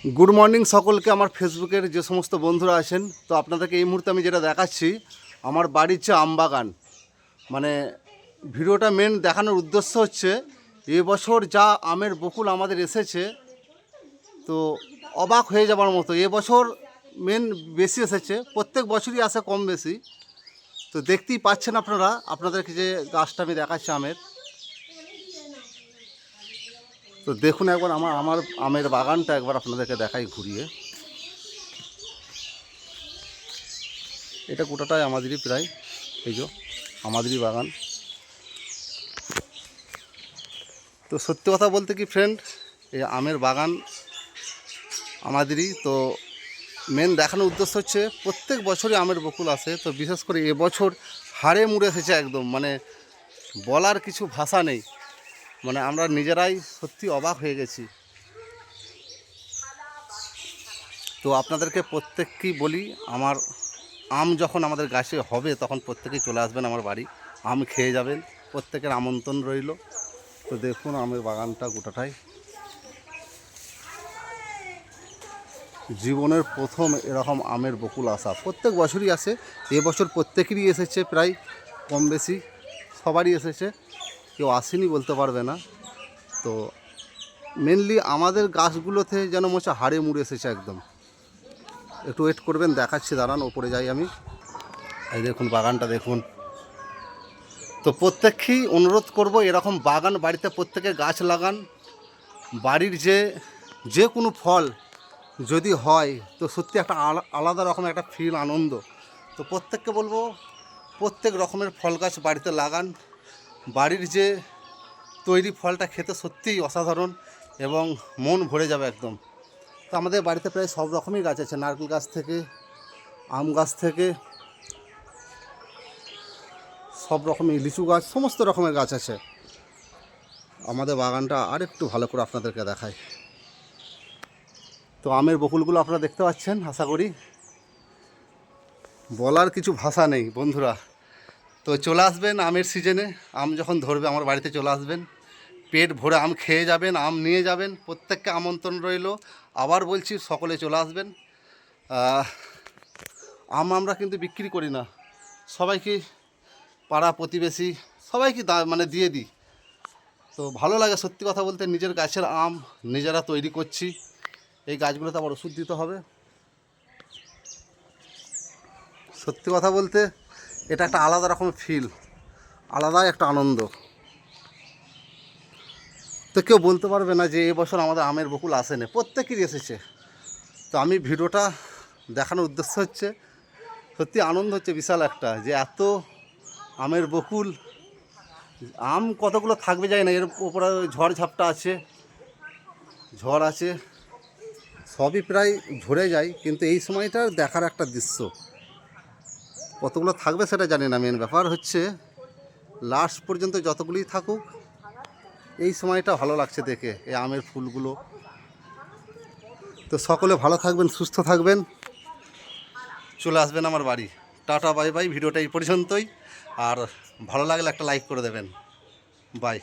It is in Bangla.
गुड मर्निंग सकलके आमार फेसबुकेर जे समस्त बंधुरा आछेन तो आपनादेरके এই মুহূর্তে আমি যেটা দেখাচ্ছি আমার বাড়ির যে আম বাগান মানে ভিডিওটা মেন দেখানোর উদ্দেশ্য হচ্ছে এবছর যা আমের বকুল আমাদের এসেছে তো অবাক হয়ে যাবার মতো এবছর মেন বেশি এসেছে প্রত্যেক বছরই আসে কম বেশি তো দেখতেই পাচ্ছেন আপনারা আপনাদেরকে যে গাছটা আমি দেখাচ্ছি আমের তো দেখুন একবার আমার আমের বাগানটা একবার আপনাদেরকে দেখাই ঘুরিয়ে এটা গোটাটাই আমাদেরই প্রায় এই যে আমাদেরই বাগান তো সত্যি কথা বলতে কি ফ্রেন্ড এই আমের বাগান আমাদেরই তো মেন দেখানোর উদ্দেশ্য হচ্ছে প্রত্যেক বছরই আমের বকুল আসে তো বিশেষ করে এবছর হাড়ে মুড়ে এসেছে একদম মানে বলার কিছু ভাষা নেই মানে আমরা নিজেরাই সত্যি অবাক হয়ে গেছি তো আপনাদেরকে প্রত্যেককেই বলি আমার আম যখন আমাদের গাছে হবে তখন প্রত্যেকেই চলে আসবেন আমার বাড়ি আম খেয়ে যাবেন প্রত্যেকের আমন্ত্রণ রইল তো দেখুন আমের বাগানটা গোটাটাই জীবনের প্রথম এরকম আমের বকুল আসা প্রত্যেক বছরই আসে এবছর প্রত্যেকেরই এসেছে প্রায় কম বেশি সবারই এসেছে কেউ আসেনি বলতে পারবে না তো মেনলি আমাদের গাছগুলোতে যেন মনে হাড়ে মুড়ে এসেছে একদম একটু ওয়েট করবেন দেখাচ্ছি দাঁড়ান ওপরে যাই আমি এই দেখুন বাগানটা দেখুন তো প্রত্যেককেই অনুরোধ করব এরকম বাগান বাড়িতে প্রত্যেকে গাছ লাগান বাড়ির যে কোনো ফল যদি হয় তো সত্যি একটা আলাদা রকম একটা ফিল আনন্দ তো প্রত্যেককে বলবো প্রত্যেক রকমের ফল গাছ বাড়িতে লাগান বাড়ির যে তৈরি ফলটা খেতে সত্যিই অসাধারণ এবং মন ভরে যাবে একদম তো আমাদের বাড়িতে প্রায় সব রকমই গাছ আছে নারকেল গাছ থেকে আম গাছ থেকে সব রকমের লিচু গাছ সমস্ত রকমের গাছ আছে আমাদের বাগানটা আর একটু ভালো করে আপনাদেরকে দেখাই তো আমের বকুলগুলো আপনারা দেখতে পাচ্ছেন আশা করি বলার কিছু ভাষা নেই বন্ধুরা তো চলে আসবেন আমের সিজনে আম যখন ধরবে আমার বাড়িতে চলে আসবেন পেট ভরে আম খেয়ে যাবেন আম নিয়ে যাবেন প্রত্যেককে আমন্ত্রণ রইল আবার বলছি সকলে চলে আসবেন আম আমরা কিন্তু বিক্রি করি না সবাইকে পাড়া প্রতিবেশী সবাইকে মানে দিয়ে দিই তো ভালো লাগে সত্যি কথা বলতে নিজের গাছের আম নিজেরা তৈরি করছি এই গাছগুলোতে আবার ওষুধ দিতে হবে সত্যি কথা বলতে এটা একটা আলাদা রকম ফিল আলাদা একটা আনন্দ তো কেউ বলতে পারবে না যে এবছর আমাদের আমের বকুল আসেনি প্রত্যেকেরই এসেছে তো আমি ভিডিওটা দেখানোর উদ্দেশ্য হচ্ছে সত্যি আনন্দ হচ্ছে বিশাল একটা যে এত আমের বকুল আম কতগুলো থাকবে যায় না এর উপরে ঝড় ঝাপটা আছে ঝড় আছে সবই প্রায় ঝরে যায় কিন্তু এই সময়টা দেখার একটা দৃশ্য কতগুলো থাকবে সেটা জানি না মেন ব্যাপার হচ্ছে লাস্ট পর্যন্ত যতগুলোই থাকুক এই সময়টা ভালো লাগছে দেখে এই আমের ফুলগুলো তো সকলে ভালো থাকবেন সুস্থ থাকবেন চলে আসবেন আমার বাড়ি টাটা বাই বাই ভিডিওটা এই পর্যন্তই আর ভালো লাগলে একটা লাইক করে দেবেন বাই